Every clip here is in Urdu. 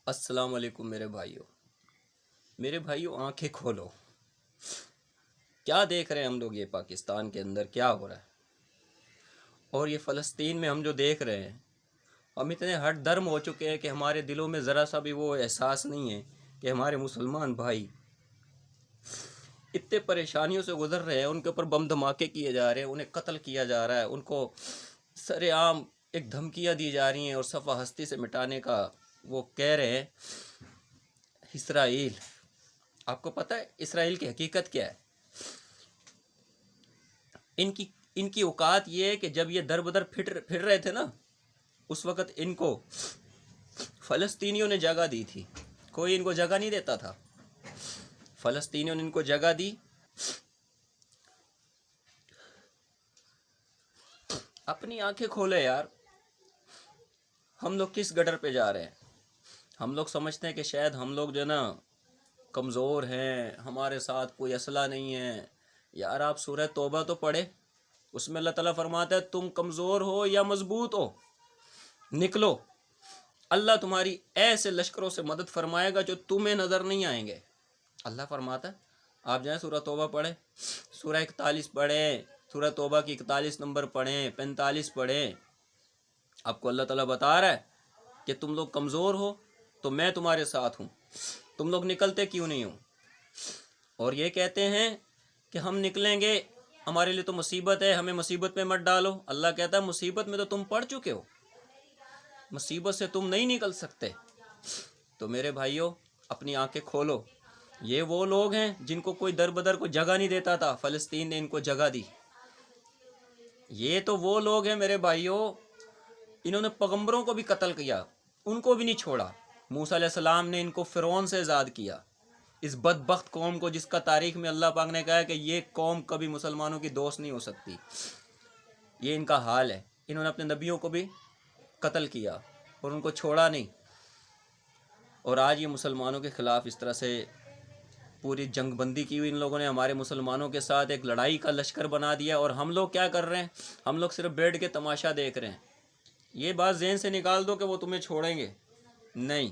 السلام علیکم میرے بھائیوں آنکھیں کھولو. کیا دیکھ رہے ہیں ہم لوگ؟ یہ پاکستان کے اندر کیا ہو رہا ہے، اور یہ فلسطین میں ہم جو دیکھ رہے ہیں. ہم اتنے ہٹ درم ہو چکے ہیں کہ ہمارے دلوں میں ذرا سا بھی وہ احساس نہیں ہے کہ ہمارے مسلمان بھائی اتنے پریشانیوں سے گزر رہے ہیں. ان کے اوپر بم دھماکے کیے جا رہے ہیں، انہیں قتل کیا جا رہا ہے، ان کو سر عام ایک دھمکیاں دی جا رہی ہیں اور صفحہ ہستی سے مٹانے کا وہ کہہ رہے ہیں. اسرائیل، آپ کو پتہ ہے اسرائیل کی حقیقت کیا ہے؟ ان کی اوقات یہ ہے کہ جب یہ در بدر پھر رہے تھے نا، اس وقت ان کو فلسطینیوں نے جگہ دی تھی. کوئی ان کو جگہ نہیں دیتا تھا، فلسطینیوں نے ان کو جگہ دی. اپنی آنکھیں کھولے یار. ہم لوگ کس گڈر پہ جا رہے ہیں؟ ہم لوگ سمجھتے ہیں کہ شاید ہم لوگ جو ہے نا کمزور ہیں، ہمارے ساتھ کوئی اسلحہ نہیں ہے. یار آپ سورہ توبہ تو پڑھے، اس میں اللہ تعالیٰ فرماتا ہے تم کمزور ہو یا مضبوط ہو، نکلو. اللہ تمہاری ایسے لشکروں سے مدد فرمائے گا جو تمہیں نظر نہیں آئیں گے. اللہ فرماتا ہے. آپ جائیں سورہ توبہ پڑھیں، سورہ 41 پڑھیں، سورہ توبہ کی 41 نمبر پڑھیں، 45 پڑھیں. آپ کو اللہ تعالیٰ بتا رہا ہے کہ تم لوگ کمزور ہو تو میں تمہارے ساتھ ہوں. تم لوگ نکلتے کیوں نہیں ہو؟ اور یہ کہتے ہیں کہ ہم نکلیں گے، ہمارے لیے تو مصیبت ہے، ہمیں مصیبت میں مت ڈالو. اللہ کہتا ہے مصیبت میں تو تم پڑ چکے ہو، مصیبت سے تم نہیں نکل سکتے. تو میرے بھائیوں اپنی آنکھیں کھولو. یہ وہ لوگ ہیں جن کو کوئی در بدر کو جگہ نہیں دیتا تھا، فلسطین نے ان کو جگہ دی. یہ تو وہ لوگ ہیں میرے بھائیوں، انہوں نے پیغمبروں کو بھی قتل کیا، ان کو بھی نہیں چھوڑا. موسیٰ علیہ السلام نے ان کو فرعون سے آزاد کیا، اس بدبخت قوم کو جس کا تاریخ میں اللہ پاک نے کہا ہے کہ یہ قوم کبھی مسلمانوں کی دوست نہیں ہو سکتی. یہ ان کا حال ہے. انہوں نے اپنے نبیوں کو بھی قتل کیا اور ان کو چھوڑا نہیں. اور آج یہ مسلمانوں کے خلاف اس طرح سے پوری جنگ بندی کی ہوئی ان لوگوں نے، ہمارے مسلمانوں کے ساتھ ایک لڑائی کا لشکر بنا دیا. اور ہم لوگ کیا کر رہے ہیں؟ ہم لوگ صرف بیٹھ کے تماشا دیکھ رہے ہیں. یہ بات ذہن سے نکال دو کہ وہ تمہیں چھوڑیں گے نہیں.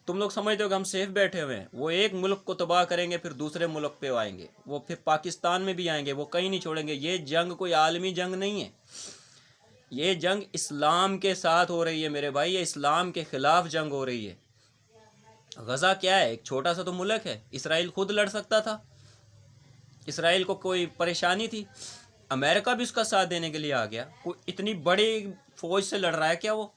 تم لوگ سمجھتے ہو کہ ہم سیف بیٹھے ہوئے ہیں. وہ ایک ملک کو تباہ کریں گے، پھر دوسرے ملک پہ آئیں گے، وہ پھر پاکستان میں بھی آئیں گے، وہ کہیں نہیں چھوڑیں گے. یہ جنگ کوئی عالمی جنگ نہیں ہے، یہ جنگ اسلام کے ساتھ ہو رہی ہے میرے بھائی، یہ اسلام کے خلاف جنگ ہو رہی ہے. غزہ کیا ہے؟ ایک چھوٹا سا تو ملک ہے. اسرائیل خود لڑ سکتا تھا، اسرائیل کو کوئی پریشانی تھی؟ امریکہ بھی اس کا ساتھ دینے کے لیے آ گیا. کوئی اتنی بڑی فوج سے لڑ رہا ہے کیا وہ؟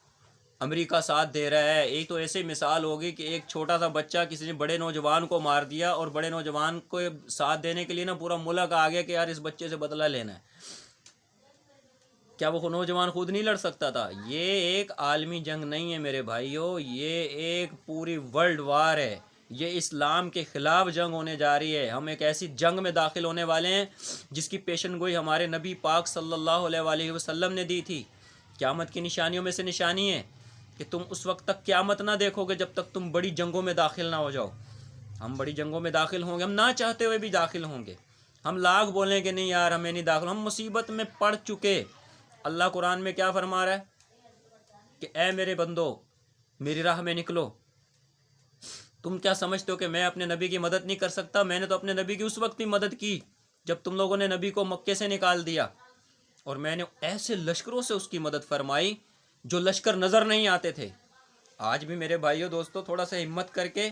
امریکہ ساتھ دے رہا ہے. ایک تو ایسے مثال ہوگی کہ ایک چھوٹا سا بچہ کسی نے بڑے نوجوان کو مار دیا، اور بڑے نوجوان کو ساتھ دینے کے لیے نا پورا ملک آ گیا کہ یار اس بچے سے بدلہ لینا ہے. کیا وہ نوجوان خود نہیں لڑ سکتا تھا؟ یہ ایک عالمی جنگ نہیں ہے میرے بھائیوں، یہ ایک پوری ورلڈ وار ہے. یہ اسلام کے خلاف جنگ ہونے جا رہی ہے. ہم ایک ایسی جنگ میں داخل ہونے والے ہیں جس کی پیشن گوئی ہمارے نبی پاک صلی اللہ علیہ وآلہ وسلم نے دی تھی. قیامت کی نشانیوں میں سے نشانی ہے کہ تم اس وقت تک قیامت نہ دیکھو گے جب تک تم بڑی جنگوں میں داخل نہ ہو جاؤ. ہم بڑی جنگوں میں داخل ہوں گے، ہم نہ چاہتے ہوئے بھی داخل ہوں گے. ہم لاکھ بولیں کہ نہیں یار ہمیں نہیں داخل، ہم مصیبت میں پڑ چکے. اللہ قرآن میں کیا فرما رہا ہے کہ اے میرے بندو میری راہ میں نکلو. تم کیا سمجھتے ہو کہ میں اپنے نبی کی مدد نہیں کر سکتا؟ میں نے تو اپنے نبی کی اس وقت بھی مدد کی جب تم لوگوں نے نبی کو مکے سے نکال دیا، اور میں نے ایسے لشکروں سے اس کی مدد فرمائی جو لشکر نظر نہیں آتے تھے. آج بھی میرے بھائیوں دوستو تھوڑا سا ہمت کر کے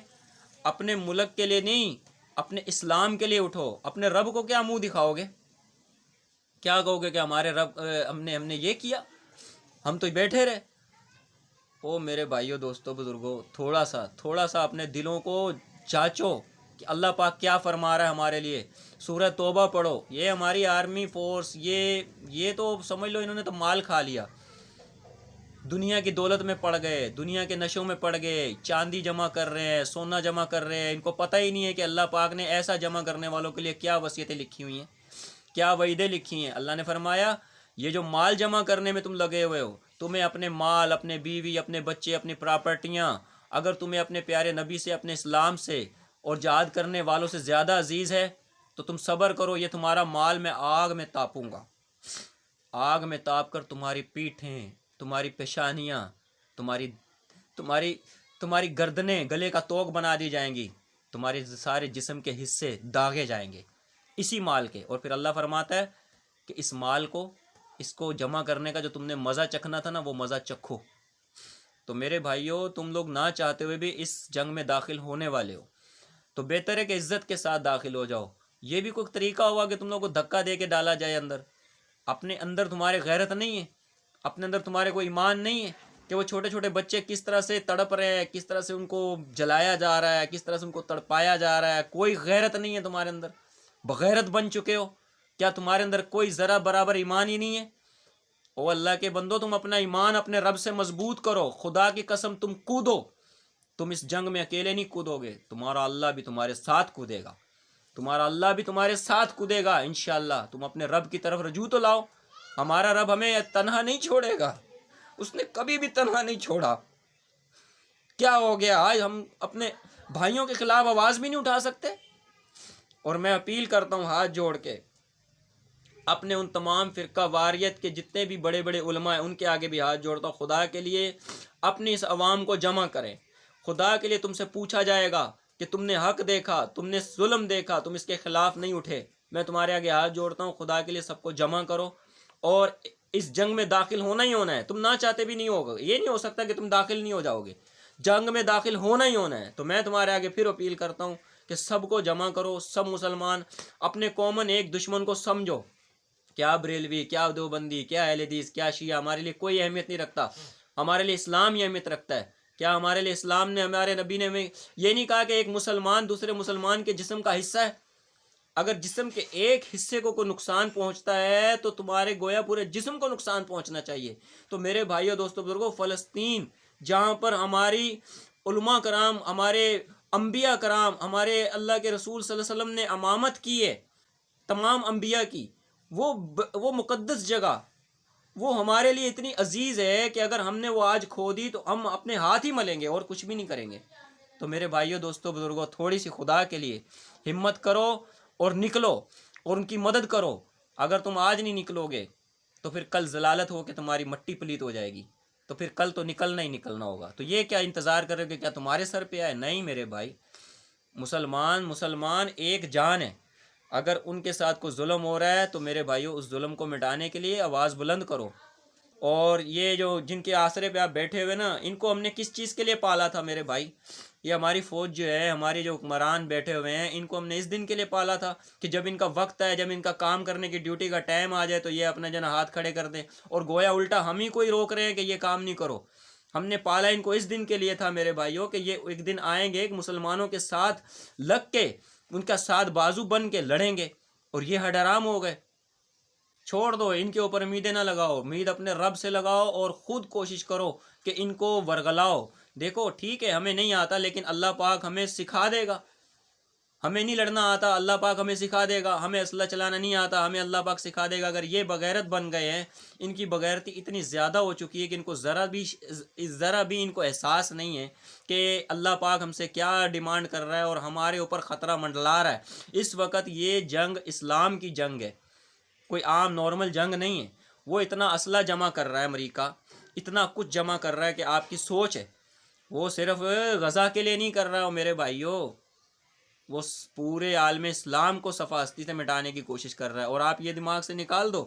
اپنے ملک کے لیے نہیں، اپنے اسلام کے لیے اٹھو. اپنے رب کو کیا منہ دکھاؤ گے؟ کیا کہو گے کہ ہمارے رب ہم نے یہ کیا، ہم تو بیٹھے رہے؟ او میرے بھائیوں دوستو بزرگوں، تھوڑا سا اپنے دلوں کو جانچو کہ اللہ پاک کیا فرما رہا ہے ہمارے لیے. سورہ توبہ پڑھو. یہ ہماری آرمی فورس، یہ تو سمجھ لو انہوں نے تو مال کھا لیا، دنیا کی دولت میں پڑ گئے، دنیا کے نشوں میں پڑ گئے، چاندی جمع کر رہے ہیں، سونا جمع کر رہے ہیں. ان کو پتہ ہی نہیں ہے کہ اللہ پاک نے ایسا جمع کرنے والوں کے لیے کیا وصیتیں لکھی ہوئی ہیں، کیا وعدے لکھی ہیں. اللہ نے فرمایا یہ جو مال جمع کرنے میں تم لگے ہوئے ہو، تمہیں اپنے مال، اپنے بیوی، اپنے بچے، اپنی پراپرٹیاں اگر تمہیں اپنے پیارے نبی سے، اپنے اسلام سے اور جہاد کرنے والوں سے زیادہ عزیز ہے تو تم صبر کرو. یہ تمہارا مال میں آگ میں تاپوں گا، آگ میں تاپ کر تمہاری پیٹھیں، تمہاری پیشانیاں، تمہاری گردنیں گلے کا توق بنا دی جائیں گی، تمہارے سارے جسم کے حصے داغے جائیں گے اسی مال کے۔ اور پھر اللہ فرماتا ہے کہ اس مال کو، اس کو جمع کرنے کا جو تم نے مزہ چکھنا تھا نا، وہ مزہ چکھو۔ تو میرے بھائیوں، تم لوگ نہ چاہتے ہوئے بھی اس جنگ میں داخل ہونے والے ہو، تو بہتر ہے کہ عزت کے ساتھ داخل ہو جاؤ۔ یہ بھی کوئی طریقہ ہوا کہ تم لوگوں کو دھکا دے کے ڈالا جائے اندر؟ اپنے اندر تمہارے غیرت نہیں ہے، اپنے اندر تمہارے کوئی ایمان نہیں ہے کہ وہ چھوٹے چھوٹے بچے کس طرح سے تڑپ رہے ہیں، کس طرح سے ان کو جلایا جا رہا ہے، کس طرح سے ان کو تڑپایا جا رہا ہے؟ کوئی غیرت نہیں ہے تمہارے اندر، بغیرت بن چکے ہو۔ کیا تمہارے اندر کوئی ذرا برابر ایمان ہی نہیں ہے؟ او اللہ کے بندو، تم اپنا ایمان اپنے رب سے مضبوط کرو۔ خدا کی قسم تم کودو، تم اس جنگ میں اکیلے نہیں کودو گے، تمہارا اللہ بھی تمہارے ساتھ کودے گا، تمہارا اللہ بھی تمہارے ساتھ کودے گا انشاءاللہ۔ تم اپنے رب کی طرف رجوع تو لاؤ، ہمارا رب ہمیں تنہا نہیں چھوڑے گا، اس نے کبھی بھی تنہا نہیں چھوڑا۔ کیا ہو گیا آج ہم اپنے بھائیوں کے خلاف آواز بھی نہیں اٹھا سکتے؟ اور میں اپیل کرتا ہوں ہاتھ جوڑ کے اپنے ان تمام فرقہ واریت کے جتنے بھی بڑے بڑے علماء ہیں، ان کے آگے بھی ہاتھ جوڑتا ہوں، خدا کے لیے اپنی اس عوام کو جمع کریں۔ خدا کے لیے تم سے پوچھا جائے گا کہ تم نے حق دیکھا، تم نے ظلم دیکھا، تم اس کے خلاف نہیں اٹھے۔ میں تمہارے آگے ہاتھ جوڑتا ہوں، خدا کے لیے سب کو جمع کرو اور اس جنگ میں داخل ہونا ہی ہونا ہے۔ تم نہ چاہتے بھی نہیں ہوگا، یہ نہیں ہو سکتا کہ تم داخل نہیں ہو جاؤ گے، جنگ میں داخل ہونا ہی ہونا ہے۔ تو میں تمہارے آگے پھر اپیل کرتا ہوں کہ سب کو جمع کرو، سب مسلمان اپنے کامن ایک دشمن کو سمجھو۔ کیا بریلوی، کیا دیوبندی، کیا اہل حدیث، کیا شیعہ، ہمارے لیے کوئی اہمیت نہیں رکھتا، ہمارے لیے اسلام ہی اہمیت رکھتا ہے۔ کیا ہمارے لیے اسلام نے، ہمارے نبی نے ہمیں یہ نہیں کہا کہ ایک مسلمان دوسرے مسلمان کے جسم کا حصہ ہے؟ اگر جسم کے ایک حصے کو کوئی نقصان پہنچتا ہے تو تمہارے گویا پورے جسم کو نقصان پہنچنا چاہیے۔ تو میرے بھائیوں، دوستوں، بزرگوں، فلسطین جہاں پر ہماری علماء کرام، ہمارے انبیاء کرام، ہمارے اللہ کے رسول صلی اللہ علیہ وسلم نے امامت کی ہے تمام انبیاء کی، وہ مقدس جگہ، وہ ہمارے لیے اتنی عزیز ہے کہ اگر ہم نے وہ آج کھو دی تو ہم اپنے ہاتھ ہی ملیں گے اور کچھ بھی نہیں کریں گے۔ تو میرے بھائیوں، دوستوں، بزرگوں، تھوڑی سی خدا کے لیے ہمت کرو اور نکلو اور ان کی مدد کرو۔ اگر تم آج نہیں نکلو گے تو پھر کل ضلالت ہو کے تمہاری مٹی پلیت ہو جائے گی، تو پھر کل تو نکلنا ہی نکلنا ہوگا۔ تو یہ کیا انتظار کرو گے؟ کیا تمہارے سر پہ آئے؟ نہیں میرے بھائی، مسلمان ایک جان ہے۔ اگر ان کے ساتھ کوئی ظلم ہو رہا ہے تو میرے بھائیوں، اس ظلم کو مٹانے کے لیے آواز بلند کرو۔ اور یہ جو جن کے آسرے پہ آپ بیٹھے ہوئے نا، ان کو ہم نے کس چیز کے لیے پالا تھا میرے بھائی؟ یہ ہماری فوج جو ہے، ہماری جو حکمران بیٹھے ہوئے ہیں، ان کو ہم نے اس دن کے لیے پالا تھا کہ جب ان کا وقت آئے، جب ان کا کام کرنے کی ڈیوٹی کا ٹائم آ جائے تو یہ اپنا ہاتھ کھڑے کر دیں، اور گویا الٹا ہم ہی کوئی روک رہے ہیں کہ یہ کام نہیں کرو۔ ہم نے پالا ان کو اس دن کے لیے تھا میرے بھائیوں کہ یہ ایک دن آئیں گے، ایک مسلمانوں کے ساتھ لگ کے، ان کا ساتھ بازو بن کے لڑیں گے، اور یہ حرام ہو گئے۔ چھوڑ دو، ان کے اوپر امیدیں نہ لگاؤ، امید اپنے رب سے لگاؤ اور خود کوشش کرو کہ ان کو ورگلاؤ۔ دیکھو ٹھیک ہے، ہمیں نہیں آتا لیکن اللہ پاک ہمیں سکھا دے گا۔ ہمیں نہیں لڑنا آتا، اللہ پاک ہمیں سکھا دے گا۔ ہمیں اسلحہ چلانا نہیں آتا، ہمیں اللہ پاک سکھا دے گا۔ اگر یہ بغیرت بن گئے ہیں، ان کی بغیرتی اتنی زیادہ ہو چکی ہے کہ ان کو ذرا بھی ان کو احساس نہیں ہے کہ اللہ پاک ہم سے کیا ڈیمانڈ کر رہا ہے اور ہمارے اوپر خطرہ منڈلا رہا ہے۔ اس وقت یہ جنگ اسلام کی جنگ ہے، کوئی عام نارمل جنگ نہیں ہے۔ وہ اتنا اسلحہ جمع کر رہا ہے، امریکہ اتنا کچھ جمع کر رہا ہے کہ آپ کی سوچ ہے، وہ صرف غزہ کے لیے نہیں کر رہا ہو میرے بھائیوں، وہ پورے عالم اسلام کو صفاستی سے مٹانے کی کوشش کر رہا ہے۔ اور آپ یہ دماغ سے نکال دو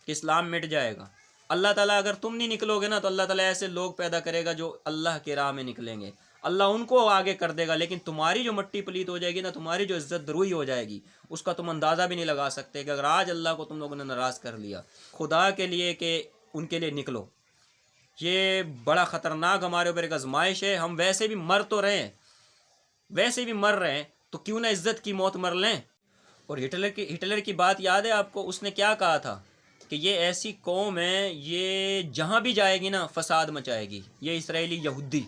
کہ اسلام مٹ جائے گا۔ اللہ تعالیٰ اگر تم نہیں نکلو گے نا تو اللہ تعالیٰ ایسے لوگ پیدا کرے گا جو اللہ کی راہ میں نکلیں گے، اللہ ان کو آگے کر دے گا، لیکن تمہاری جو مٹی پلیت ہو جائے گی نا، تمہاری جو عزت دروئی ہو جائے گی، اس کا تم اندازہ بھی نہیں لگا سکتے کہ اگر آج اللہ کو تم لوگوں نے ناراض کر لیا۔ خدا کے لیے کہ ان کے لیے نکلو، یہ بڑا خطرناک ہمارے اوپر ایک آزمائش ہے۔ ہم ویسے بھی مر تو رہے ہیں، تو کیوں نہ عزت کی موت مر لیں۔ اور ہٹلر کی بات یاد ہے آپ کو؟ اس نے کیا کہا تھا کہ یہ ایسی قوم ہے، یہ جہاں بھی جائے گی نا فساد مچائے گی، یہ اسرائیلی یہودی۔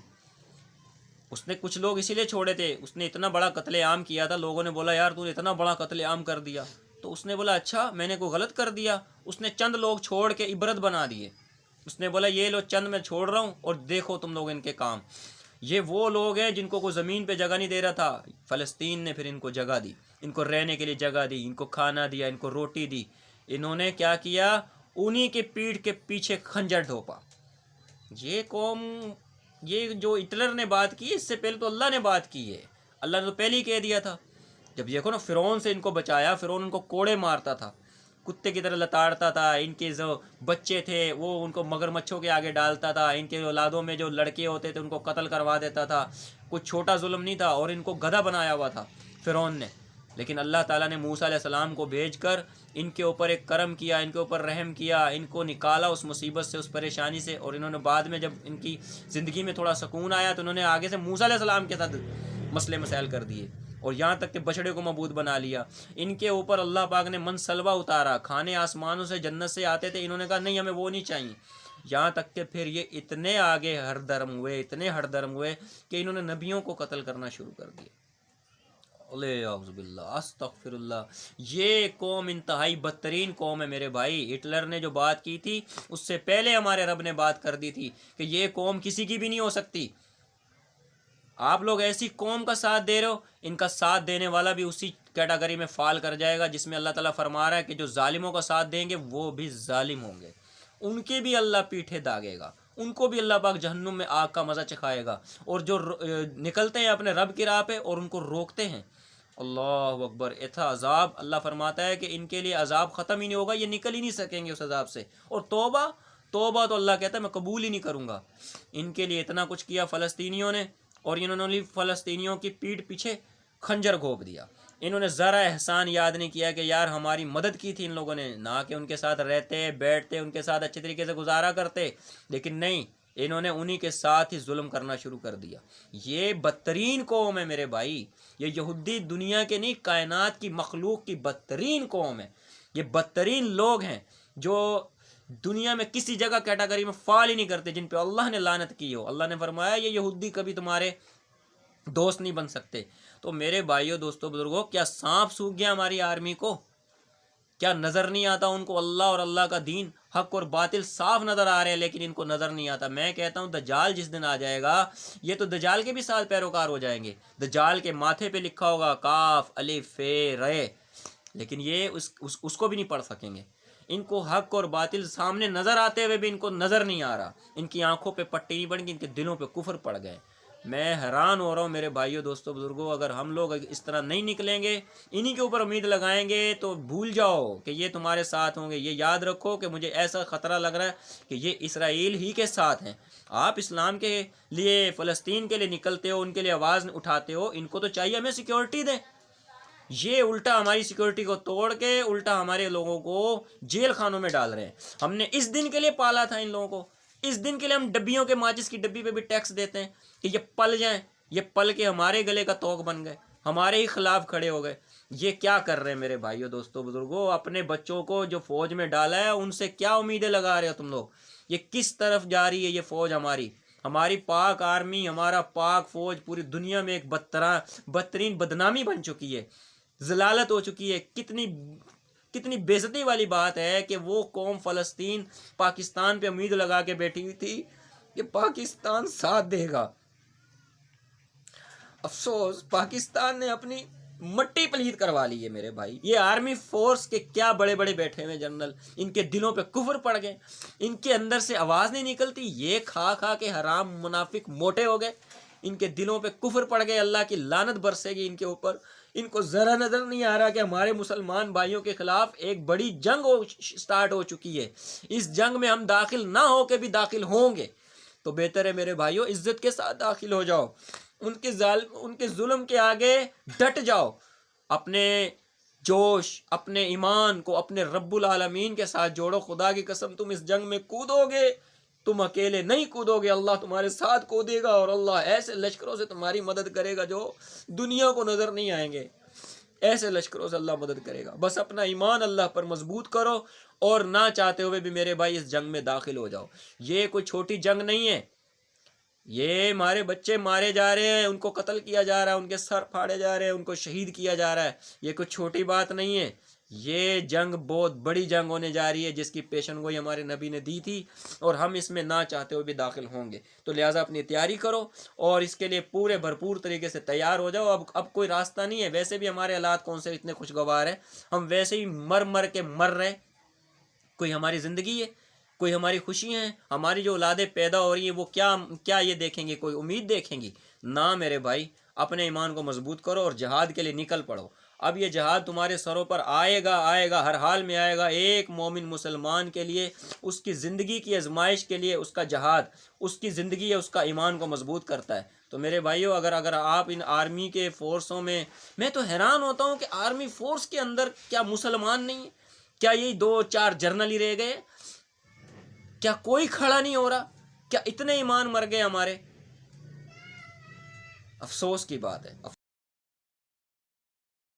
اس نے کچھ لوگ اسی لیے چھوڑے تھے، اس نے اتنا بڑا قتل عام کیا تھا، لوگوں نے بولا یار تو نے اتنا بڑا قتل عام کر دیا، تو اس نے بولا اچھا میں نے کوئی غلط کر دیا؟ اس نے چند لوگ چھوڑ کے عبرت بنا دیے۔ اس نے بولا یہ لو چند میں چھوڑ رہا ہوں اور دیکھو تم لوگ ان کے کام۔ یہ وہ لوگ ہیں جن کو کوئی زمین پہ جگہ نہیں دے رہا تھا، فلسطین نے پھر ان کو جگہ دی، ان کو رہنے کے لیے جگہ دی، ان کو کھانا دیا، ان کو روٹی دی۔ انہوں نے کیا کیا؟ انہی کے پیٹھ کے پیچھے خنجر ڈھوپا۔ یہ قوم یہ جو ہٹلر نے بات کی اس سے پہلے تو اللہ نے بات کی ہے، اللہ نے تو پہلے ہی کہہ دیا تھا. جب دیکھو نا فرعون سے ان کو بچایا، فرعون ان کو کوڑے مارتا تھا، کتے کی طرح لتاڑتا تھا، ان کے جو بچے تھے وہ ان کو مگرمچھوں کے آگے ڈالتا تھا، ان کے اولادوں میں جو لڑکے ہوتے تھے ان کو قتل کروا دیتا تھا. کچھ چھوٹا ظلم نہیں تھا، اور ان کو گدھا بنایا ہوا تھا فرعون نے. لیکن اللہ تعالیٰ نے موسیٰ علیہ السلام کو بھیج کر ان کے اوپر ایک کرم کیا، ان کے اوپر رحم کیا، ان کو نکالا اس مصیبت سے، اس پریشانی سے. اور انہوں نے بعد میں جب ان کی زندگی میں تھوڑا سکون آیا تو انہوں نے آگے سے موسیٰ علیہ السلام کے ساتھ مسئلے مسائل کر دیے، اور یہاں تک کہ بچڑے کو معبود بنا لیا. ان کے اوپر اللہ پاک نے من سلوا اتارا، کھانے آسمانوں سے جنت سے آتے تھے، انہوں نے کہا نہیں ہمیں وہ نہیں چاہیے. یہاں تک کہ پھر یہ اتنے آگے ہر درم ہوئے، اتنے ہر درم ہوئے کہ انہوں نے نبیوں کو قتل کرنا شروع کر دیا. اعوذ باللہ، استغفر اللہ. یہ قوم انتہائی بدترین قوم ہے میرے بھائی. ہٹلر نے جو بات کی تھی اس سے پہلے ہمارے رب نے بات کر دی تھی کہ یہ قوم کسی کی بھی نہیں ہو سکتی. آپ لوگ ایسی قوم کا ساتھ دے رہے ہو، ان کا ساتھ دینے والا بھی اسی کیٹاگری میں فال کر جائے گا جس میں اللہ تعالیٰ فرما رہا ہے کہ جو ظالموں کا ساتھ دیں گے وہ بھی ظالم ہوں گے، ان کے بھی اللہ پیٹھے داغے گا، ان کو بھی اللہ پاک جہنم میں آگ کا مزہ چکھائے گا. اور جو نکلتے ہیں اپنے رب کی راہ پہ اور ان کو روکتے ہیں، اللہ اکبر، ایسا عذاب اللہ فرماتا ہے کہ ان کے لیے عذاب ختم ہی نہیں ہوگا، یہ نکل ہی نہیں سکیں گے اس عذاب سے. اور توبہ تو اللہ کہتا ہے میں قبول ہی نہیں کروں گا. ان کے لیے اتنا کچھ کیا فلسطینیوں نے، اور انہوں نے فلسطینیوں کی پیٹھ پیچھے خنجر گھونپ دیا. انہوں نے ذرا احسان یاد نہیں کیا کہ یار ہماری مدد کی تھی ان لوگوں نے، نہ کہ ان کے ساتھ رہتے بیٹھتے ان کے ساتھ اچھے طریقے سے گزارا کرتے. لیکن نہیں، انہوں نے انہی کے ساتھ ہی ظلم کرنا شروع کر دیا. یہ بدترین قوم ہے میرے بھائی. یہ یہودی دنیا کے نہیں، کائنات کی مخلوق کی بدترین قوم ہے. یہ بدترین لوگ ہیں جو دنیا میں کسی جگہ کیٹاگری میں فال ہی نہیں کرتے، جن پہ اللہ نے لعنت کی ہو. اللہ نے فرمایا یہ یہودی کبھی تمہارے دوست نہیں بن سکتے. تو میرے بھائیوں دوستوں بزرگوں، کیا سانپ سوکھ گیا ہماری آرمی کو؟ کیا نظر نہیں آتا ان کو اللہ اور اللہ کا دین، حق اور باطل صاف نظر آ رہے ہیں لیکن ان کو نظر نہیں آتا؟ میں کہتا ہوں دجال جس دن آ جائے گا، یہ تو دجال کے بھی ساتھ پیروکار ہو جائیں گے. دجال کے ماتھے پہ لکھا ہوگا کاف الف رے، لیکن یہ اس کو بھی نہیں پڑھ سکیں گے. ان کو حق اور باطل سامنے نظر آتے ہوئے بھی ان کو نظر نہیں آ رہا. ان کی آنکھوں پہ پٹی نہیں بن گئی، ان کے دلوں پہ کفر پڑ گئے. میں حیران ہو رہا ہوں میرے بھائیوں دوستوں بزرگوں، اگر ہم لوگ اس طرح نہیں نکلیں گے، انہی کے اوپر امید لگائیں گے تو بھول جاؤ کہ یہ تمہارے ساتھ ہوں گے. یہ یاد رکھو کہ مجھے ایسا خطرہ لگ رہا ہے کہ یہ اسرائیل ہی کے ساتھ ہیں. آپ اسلام کے لیے، فلسطین کے لیے نکلتے ہو، ان کے لیے آواز اٹھاتے ہو، ان کو تو چاہیے ہمیں سیکیورٹی دیں. یہ الٹا ہماری سیکیورٹی کو توڑ کے الٹا ہمارے لوگوں کو جیل خانوں میں ڈال رہے ہیں. ہم نے اس دن کے لیے پالا تھا ان لوگوں کو، اس دن کے لیے ہم ڈبیوں کے ماچس کی ڈبی پہ بھی ٹیکس دیتے ہیں کہ یہ پل جائیں. یہ پل کے ہمارے گلے کا توق بن گئے، ہمارے ہی خلاف کھڑے ہو گئے. یہ کیا کر رہے ہیں میرے بھائیوں دوستوں بزرگوں؟ اپنے بچوں کو جو فوج میں ڈالا ہے ان سے کیا امیدیں لگا رہے ہو تم لوگ؟ یہ کس طرف جا رہی ہے یہ فوج ہماری پاک آرمی، ہمارا پاک فوج پوری دنیا میں ایک بدترین بدنامی بن چکی ہے، ذلالت ہو چکی ہے. کتنی بےعزتی والی بات ہے کہ وہ قوم فلسطین پاکستان پہ امید لگا کے بیٹھی ہوئی تھی کہ پاکستان ساتھ دے گا. افسوس پاکستان نے اپنی مٹی پلید کروا لی ہے میرے بھائی. یہ آرمی فورس کے کیا بڑے بڑے بیٹھے ہوئے جنرل، ان کے دلوں پہ کفر پڑ گئے، ان کے اندر سے آواز نہیں نکلتی. یہ کھا کھا کے حرام منافق موٹے ہو گئے، ان کے دلوں پہ کفر پڑ گئے، اللہ کی لعنت برسے گی ان کے اوپر. ان کو ذرا نظر نہیں آ رہا کہ ہمارے مسلمان بھائیوں کے خلاف ایک بڑی جنگ سٹارٹ ہو چکی ہے. اس جنگ میں ہم داخل نہ ہو کے بھی داخل ہوں گے، تو بہتر ہے میرے بھائیوں عزت کے ساتھ داخل ہو جاؤ. ان کے ظلم کے آگے ڈٹ جاؤ. اپنے جوش، اپنے ایمان کو اپنے رب العالمین کے ساتھ جوڑو. خدا کی قسم تم اس جنگ میں کودو گے، تم اکیلے نہیں کودو گے، اللہ تمہارے ساتھ کودے گا، اور اللہ ایسے لشکروں سے تمہاری مدد کرے گا جو دنیا کو نظر نہیں آئیں گے. ایسے لشکروں سے اللہ مدد کرے گا. بس اپنا ایمان اللہ پر مضبوط کرو، اور نہ چاہتے ہوئے بھی میرے بھائی اس جنگ میں داخل ہو جاؤ. یہ کوئی چھوٹی جنگ نہیں ہے. یہ ہمارے بچے مارے جا رہے ہیں، ان کو قتل کیا جا رہا ہے، ان کے سر پھاڑے جا رہے ہیں، ان کو شہید کیا جا رہا ہے. یہ کوئی چھوٹی بات نہیں ہے. یہ جنگ بہت بڑی جنگ ہونے جا رہی ہے جس کی پیشن گوئی ہمارے نبی نے دی تھی، اور ہم اس میں نہ چاہتے ہوئے بھی داخل ہوں گے. تو لہٰذا اپنی تیاری کرو اور اس کے لیے پورے بھرپور طریقے سے تیار ہو جاؤ. اب کوئی راستہ نہیں ہے. ویسے بھی ہمارے حالات کون سے اتنے خوشگوار ہیں، ہم ویسے ہی مر کے مر رہے. کوئی ہماری زندگی ہے؟ کوئی ہماری خوشیاں ہیں، ہماری جو اولادیں پیدا ہو رہی ہیں وہ کیا یہ دیکھیں گی؟ کوئی امید دیکھیں گی؟ نہ میرے بھائی، اپنے ایمان کو مضبوط کرو اور جہاد کے لیے نکل پڑو۔ اب یہ جہاد تمہارے سروں پر آئے گا، ہر حال میں آئے گا۔ ایک مومن مسلمان کے لیے اس کی زندگی کی آزمائش کے لیے اس کا جہاد، اس کی زندگی یا اس کا ایمان کو مضبوط کرتا ہے۔ تو میرے بھائیو، اگر آپ ان آرمی کے فورسوں میں تو حیران ہوتا ہوں کہ آرمی فورس کے اندر کیا مسلمان نہیں ہے؟ کیا یہی 2-4 جرنل ہی رہ گئے؟ کیا کوئی کھڑا نہیں ہو رہا؟ کیا اتنے ایمان مر گئے ہمارے؟ افسوس کی بات ہے۔